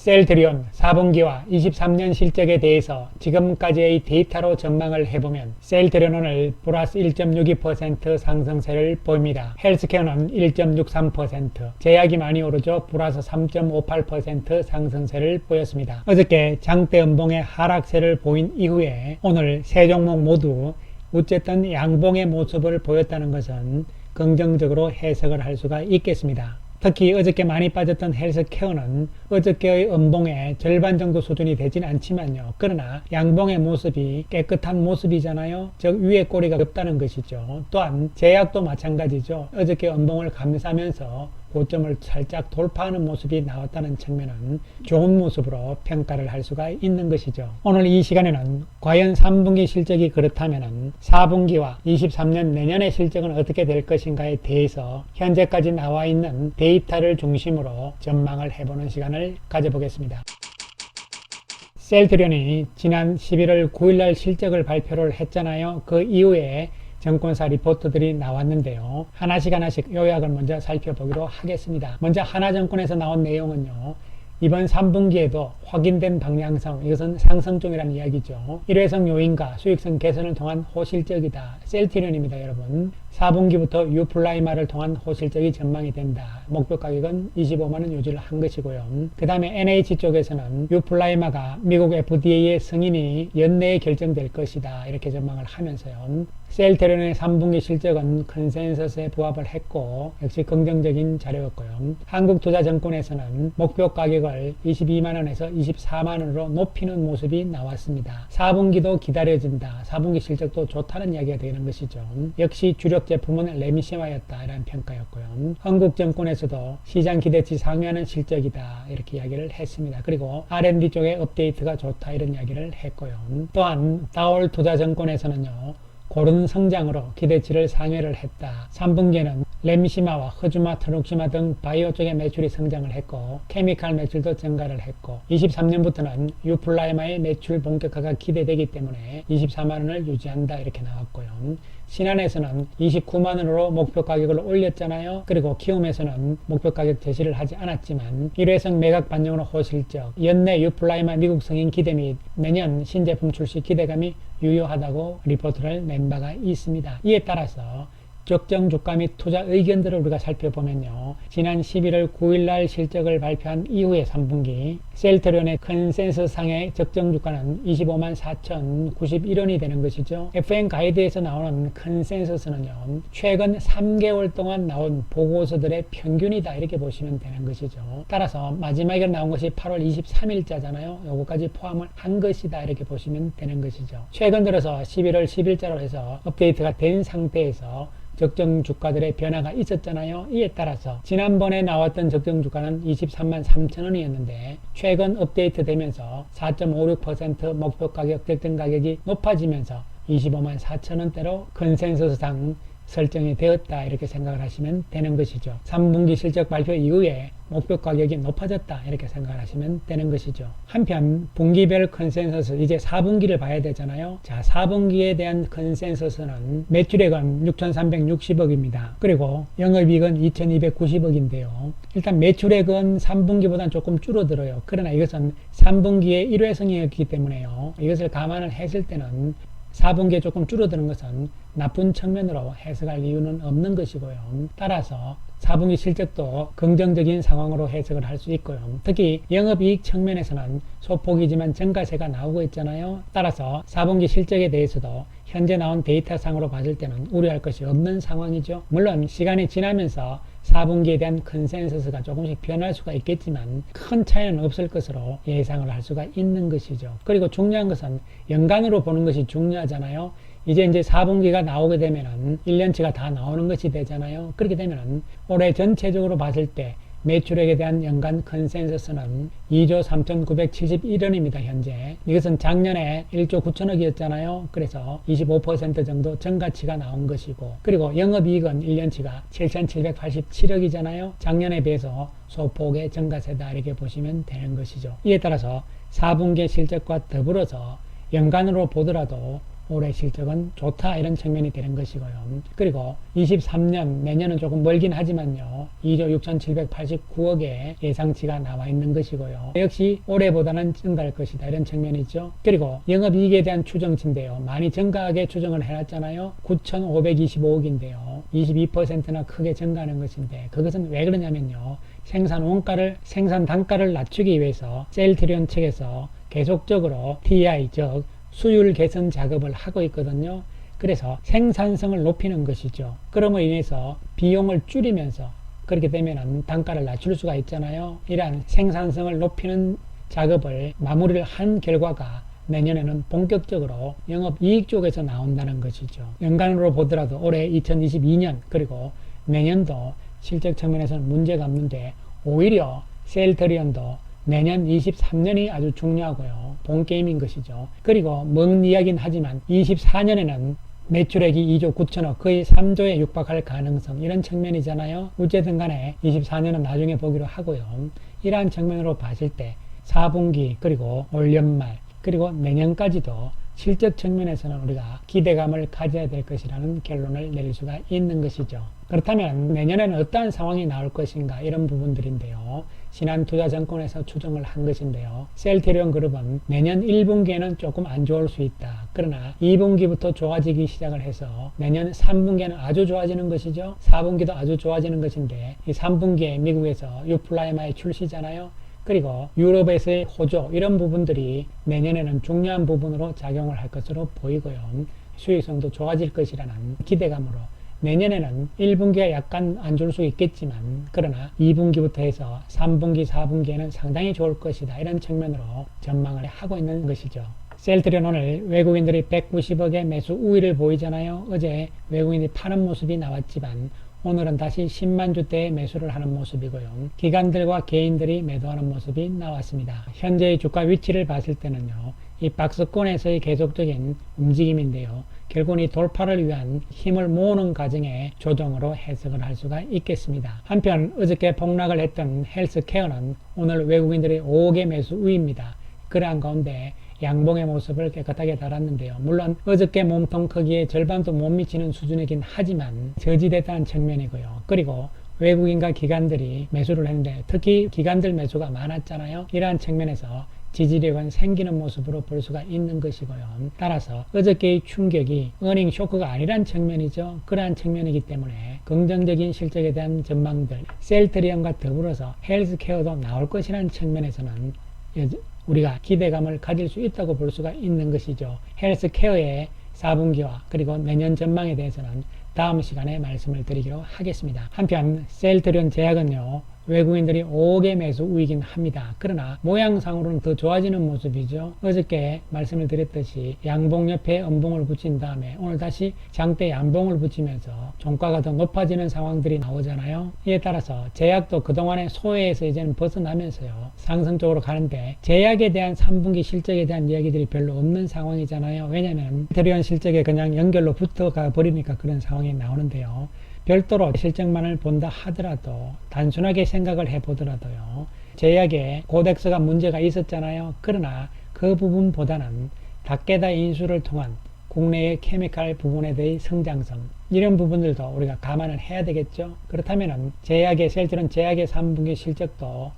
셀트리온 4분기와 23년 실적에 대해서 지금까지의 데이터로 전망을 해보면 셀트리온은 플러스 1.62% 상승세를 보입니다. 헬스케어는 1.63%, 제약이 많이 오르죠. 플러스 3.58% 상승세를 보였습니다. 어저께 장대 음봉의 하락세를 보인 이후에 오늘 세 종목 모두 어쨌든 양봉의 모습을 보였다는 것은 긍정적으로 해석을 할 수가 있겠습니다. 특히 어저께 많이 빠졌던 헬스케어는 어저께의 음봉의 절반 정도 수준이 되진 않지만요. 그러나 양봉의 모습이 깨끗한 모습이잖아요. 즉 위에 꼬리가 없다는 것이죠. 또한 제약도 마찬가지죠. 어저께 음봉을 감싸면서 고점을 살짝 돌파하는 모습이 나왔다는 측면은 좋은 모습으로 평가를 할 수가 있는 것이죠. 오늘 이 시간에는 과연 3분기 실적이 그렇다면 4분기와 23년 내년의 실적은 어떻게 될 것인가에 대해서 현재까지 나와 있는 데이터를 중심으로 전망을 해보는 시간을 가져보겠습니다. 셀트리온이 지난 11월 9일날 실적을 발표를 했잖아요. 그 이후에 증권사 리포트들이 나왔는데요. 하나씩 요약을 먼저 살펴보기로 하겠습니다. 먼저 하나증권에서 나온 내용은요. 이번 3분기에도 확인된 방향성, 이것은 상승 중이라는 이야기죠. 일회성 요인과 수익성 개선을 통한 호실적이다. 셀트리온입니다, 여러분. 4분기부터 유플라이마를 통한 호실적이 전망이 된다. 목표 가격은 25만원 유지를 한 것이고요. 그 다음에 NH 쪽에서는 유플라이마가 미국 FDA의 승인이 연내에 결정될 것이다. 이렇게 전망을 하면서요. 셀트리온의 3분기 실적은 컨센서스에 부합을 했고 역시 긍정적인 자료였고요. 한국투자증권에서는 목표 가격을 22만원에서 24만원으로 높이는 모습이 나왔습니다. 4분기도 기다려진다. 4분기 실적도 좋다는 이야기가 되는 것이죠. 역시 주력 제품은 레미시마였다. 이런 평가였고요. 한국증권에서도 시장 기대치 상회하는 실적이다. 이렇게 이야기를 했습니다. 그리고 R&D 쪽에 업데이트가 좋다. 이런 이야기를 했고요. 또한 다올투자증권에서는요. 고른 성장으로 기대치를 상회를 했다. 3분기에는 렘시마와 흐주마, 트룩시마 등 바이오 쪽의 매출이 성장을 했고 케미칼 매출도 증가를 했고 23년부터는 유플라이마의 매출 본격화가 기대되기 때문에 24만원을 유지한다. 이렇게 나왔고요. 신한에서는 29만원으로 목표 가격을 올렸잖아요. 그리고 키움에서는 목표 가격 제시를 하지 않았지만 일회성 매각 반영으로 호실적, 연내 유플라이마 미국 승인 기대 및 내년 신제품 출시 기대감이 유효하다고 리포트를 낸 바가 있습니다. 이에 따라서 적정 주가 및 투자 의견들을 우리가 살펴보면요. 지난 11월 9일날 실적을 발표한 이후의 3분기 셀트리온의 컨센서스상의 적정 주가는 25만 4,091원이 되는 것이죠. FN 가이드에서 나오는 컨센서스는요. 최근 3개월 동안 나온 보고서들의 평균이다. 이렇게 보시면 되는 것이죠. 따라서 마지막에 나온 것이 8월 23일자잖아요. 요거까지 포함을 한 것이다. 이렇게 보시면 되는 것이죠. 최근 들어서 11월 10일자로 해서 업데이트가 된 상태에서 적정 주가들의 변화가 있었잖아요. 이에 따라서 지난번에 나왔던 적정 주가는 23만 3천원이었는데 최근 업데이트 되면서 4.56% 목표 가격 적정 가격이 높아지면서 25만 4천원대로 컨센서스상 설정이 되었다. 이렇게 생각을 하시면 되는 것이죠. 3분기 실적 발표 이후에 목표 가격이 높아졌다. 이렇게 생각을 하시면 되는 것이죠. 한편 분기별 컨센서스 이제 4분기를 봐야 되잖아요. 자, 4분기에 대한 컨센서스는 매출액은 6,360억입니다. 그리고 영업이익은 2,290억인데요. 일단 매출액은 3분기보다는 조금 줄어들어요. 그러나 이것은 3분기의 일회성이었기 때문에요. 이것을 감안을 했을 때는 4분기에 조금 줄어드는 것은 나쁜 측면으로 해석할 이유는 없는 것이고요. 따라서 4분기 실적도 긍정적인 상황으로 해석을 할 수 있고요. 특히 영업이익 측면에서는 소폭이지만 증가세가 나오고 있잖아요. 따라서 4분기 실적에 대해서도 현재 나온 데이터상으로 봤을 때는 우려할 것이 없는 상황이죠. 물론 시간이 지나면서 4분기에 대한 컨센서스가 조금씩 변할 수가 있겠지만 큰 차이는 없을 것으로 예상을 할 수가 있는 것이죠. 그리고 중요한 것은 연간으로 보는 것이 중요하잖아요. 이제 4분기가 나오게 되면은 1년치가 다 나오는 것이 되잖아요. 그렇게 되면은 올해 전체적으로 봤을 때 매출액에 대한 연간 컨센서스는 2조 3,971원입니다. 현재 이것은 작년에 1조 9천억이었잖아요. 그래서 25% 정도 증가치가 나온 것이고 그리고 영업이익은 1년치가 7,787억이잖아요. 작년에 비해서 소폭의 증가세다. 이렇게 보시면 되는 것이죠. 이에 따라서 4분기 실적과 더불어서 연간으로 보더라도 올해 실적은 좋다 이런 측면이 되는 것이고요. 그리고 23년 내년은 조금 멀긴 하지만요. 2조 6,789억의 예상치가 나와 있는 것이고요. 역시 올해보다는 증가할 것이다 이런 측면이죠. 그리고 영업이익에 대한 추정치인데요. 많이 증가하게 추정을 해놨잖아요. 9,525억인데요. 22%나 크게 증가하는 것인데 그것은 왜 그러냐면요. 생산 단가를 낮추기 위해서 셀트리온 측에서 계속적으로 TI 즉 수율 개선 작업을 하고 있거든요. 그래서 생산성을 높이는 것이죠. 그럼으로 인해서 비용을 줄이면서 그렇게 되면 단가를 낮출 수가 있잖아요. 이러한 생산성을 높이는 작업을 마무리를 한 결과가 내년에는 본격적으로 영업이익 쪽에서 나온다는 것이죠. 연간으로 보더라도 올해 2022년 그리고 내년도 실적 측면에서는 문제가 없는데 오히려 셀트리온도 내년 23년이 아주 중요하고요. 본 게임인 것이죠. 그리고 먼 이야기는 하지만 24년에는 매출액이 2조 9천억 거의 3조에 육박할 가능성 이런 측면이잖아요. 어쨌든 간에 24년은 나중에 보기로 하고요. 이러한 측면으로 봤을 때 4분기 그리고 올 연말 그리고 내년까지도 실적 측면에서는 우리가 기대감을 가져야 될 것이라는 결론을 내릴 수가 있는 것이죠. 그렇다면 내년에는 어떠한 상황이 나올 것인가 이런 부분들인데요. 신한투자증권에서 추정을 한 것인데요. 셀트리온 그룹은 내년 1분기에는 조금 안 좋을 수 있다. 그러나 2분기부터 좋아지기 시작을 해서 내년 3분기에는 아주 좋아지는 것이죠. 4분기도 아주 좋아지는 것인데 이 3분기에 미국에서 유플라이마의 출시잖아요. 그리고 유럽에서의 호조 이런 부분들이 내년에는 중요한 부분으로 작용을 할 것으로 보이고요. 수익성도 좋아질 것이라는 기대감으로 내년에는 1분기가 약간 안 좋을 수 있겠지만 그러나 2분기부터 해서 3분기, 4분기에는 상당히 좋을 것이다. 이런 측면으로 전망을 하고 있는 것이죠. 셀트리온 오늘 외국인들이 190억의 매수 우위를 보이잖아요. 어제 외국인이 파는 모습이 나왔지만 오늘은 다시 10만 주대의 매수를 하는 모습이고요. 기관들과 개인들이 매도하는 모습이 나왔습니다. 현재의 주가 위치를 봤을 때는요. 이 박스권에서의 계속적인 움직임인데요. 결국은 이 돌파를 위한 힘을 모으는 과정의 조정으로 해석을 할 수가 있겠습니다. 한편 어저께 폭락을 했던 헬스케어는 오늘 외국인들의 5억의 매수 우위입니다. 그러한 가운데 양봉의 모습을 깨끗하게 달았는데요. 물론 어저께 몸통 크기의 절반도 못 미치는 수준이긴 하지만 저지됐다는 측면이고요. 그리고 외국인과 기관들이 매수를 했는데 특히 기관들 매수가 많았잖아요. 이러한 측면에서 지지력은 생기는 모습으로 볼 수가 있는 것이고요. 따라서 어저께의 충격이 어닝 쇼크가 아니란 측면이죠. 그러한 측면이기 때문에 긍정적인 실적에 대한 전망들 셀트리온과 더불어서 헬스케어도 나올 것이라는 측면에서는 우리가 기대감을 가질 수 있다고 볼 수가 있는 것이죠. 헬스케어의 4분기와 그리고 내년 전망에 대해서는 다음 시간에 말씀을 드리기로 하겠습니다. 한편 셀트리온 제약은요. 외국인들이 5억의 매수 우위긴 합니다. 그러나 모양상으로는 더 좋아지는 모습이죠. 어저께 말씀을 드렸듯이 양봉 옆에 음봉을 붙인 다음에 오늘 다시 장대 양봉을 붙이면서 종가가 더 높아지는 상황들이 나오잖아요. 이에 따라서 제약도 그동안의 소외에서 이제는 벗어나면서요. 상승적으로 가는데 제약에 대한 3분기 실적에 대한 이야기들이 별로 없는 상황이잖아요. 왜냐하면 셀트리온 실적에 그냥 연결로 붙어가 버리니까 그런 상황이 나오는데요. 별도로 실적만을 본다 하더라도 단순하게 생각을 해보더라도요. 제약에 고덱스가 문제가 있었잖아요. 그러나 그 부분보다는 닥게다 인수를 통한 국내의 케미칼 부분에 대해 성장성 이런 부분들도 우리가 감안을 해야 되겠죠. 그렇다면 셀트리온 제약의 3분기 실적도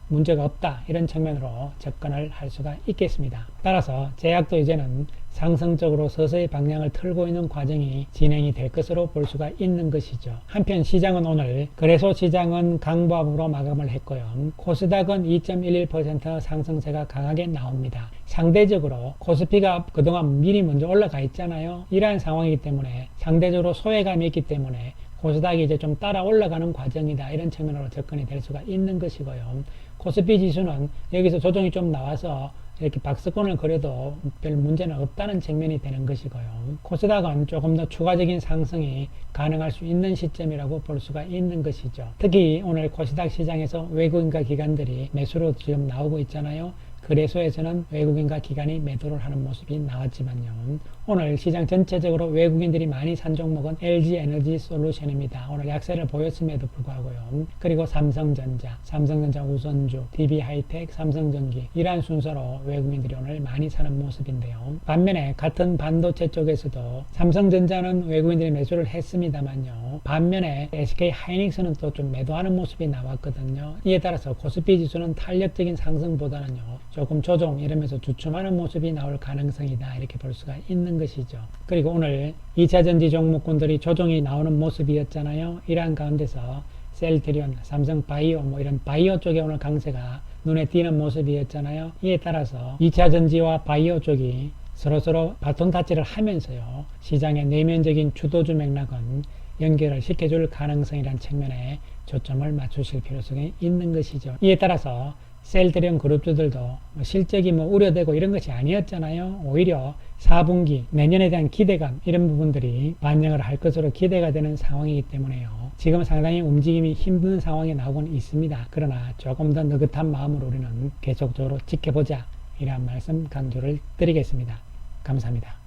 문제가 없다 이런 측면으로 접근을 할 수가 있겠습니다. 따라서 제약도 이제는 상승적으로 서서히 방향을 틀고 있는 과정이 진행이 될 것으로 볼 수가 있는 것이죠. 한편 시장은 오늘 거래소 시장은 강보합으로 마감을 했고요. 코스닥은 2.11% 상승세가 강하게 나옵니다. 상대적으로 코스피가 그동안 미리 먼저 올라가 있잖아요. 이러한 상황이기 때문에 상대적으로 소외감이 있기 때문에 코스닥이 이제 좀 따라 올라가는 과정이다 이런 측면으로 접근이 될 수가 있는 것이고요. 코스피 지수는 여기서 조정이 좀 나와서 이렇게 박스권을 그려도 별 문제는 없다는 측면이 되는 것이고요. 코스닥은 조금 더 추가적인 상승이 가능할 수 있는 시점이라고 볼 수가 있는 것이죠. 특히 오늘 코스닥 시장에서 외국인과 기관들이 매수로 지금 나오고 있잖아요. 거래소에서는 외국인과 기관이 매도를 하는 모습이 나왔지만요. 오늘 시장 전체적으로 외국인들이 많이 산 종목은 LG에너지 솔루션입니다. 오늘 약세를 보였음에도 불구하고요. 그리고 삼성전자, 삼성전자 우선주, DB하이텍, 삼성전기 이러한 순서로 외국인들이 오늘 많이 사는 모습인데요. 반면에 같은 반도체 쪽에서도 삼성전자는 외국인들이 매수를 했습니다만요. 반면에 SK하이닉스는 또 좀 매도하는 모습이 나왔거든요. 이에 따라서 코스피 지수는 탄력적인 상승보다는요. 조금 조정 이러면서 주춤하는 모습이 나올 가능성이다 이렇게 볼 수가 있는 것이죠. 그리고 오늘 2차전지 종목군들이 조정이 나오는 모습이었잖아요. 이러한 가운데서 셀트리온, 삼성바이오 뭐 이런 바이오 쪽에 오늘 강세가 눈에 띄는 모습이었잖아요. 이에 따라서 2차전지와 바이오 쪽이 서로서로 바톤 타치를 하면서요. 시장의 내면적인 주도주 맥락은 연결을 시켜줄 가능성이란 측면에 초점을 맞추실 필요성이 있는 것이죠. 이에 따라서 셀트리온 그룹주들도 실적이 우려되고 이런 것이 아니었잖아요. 오히려 4분기 내년에 대한 기대감 이런 부분들이 반영을 할 것으로 기대가 되는 상황이기 때문에요. 지금 상당히 움직임이 힘든 상황이 나오고는 있습니다. 그러나 조금 더 느긋한 마음으로 우리는 계속적으로 지켜보자 이런 말씀 강조를 드리겠습니다. 감사합니다.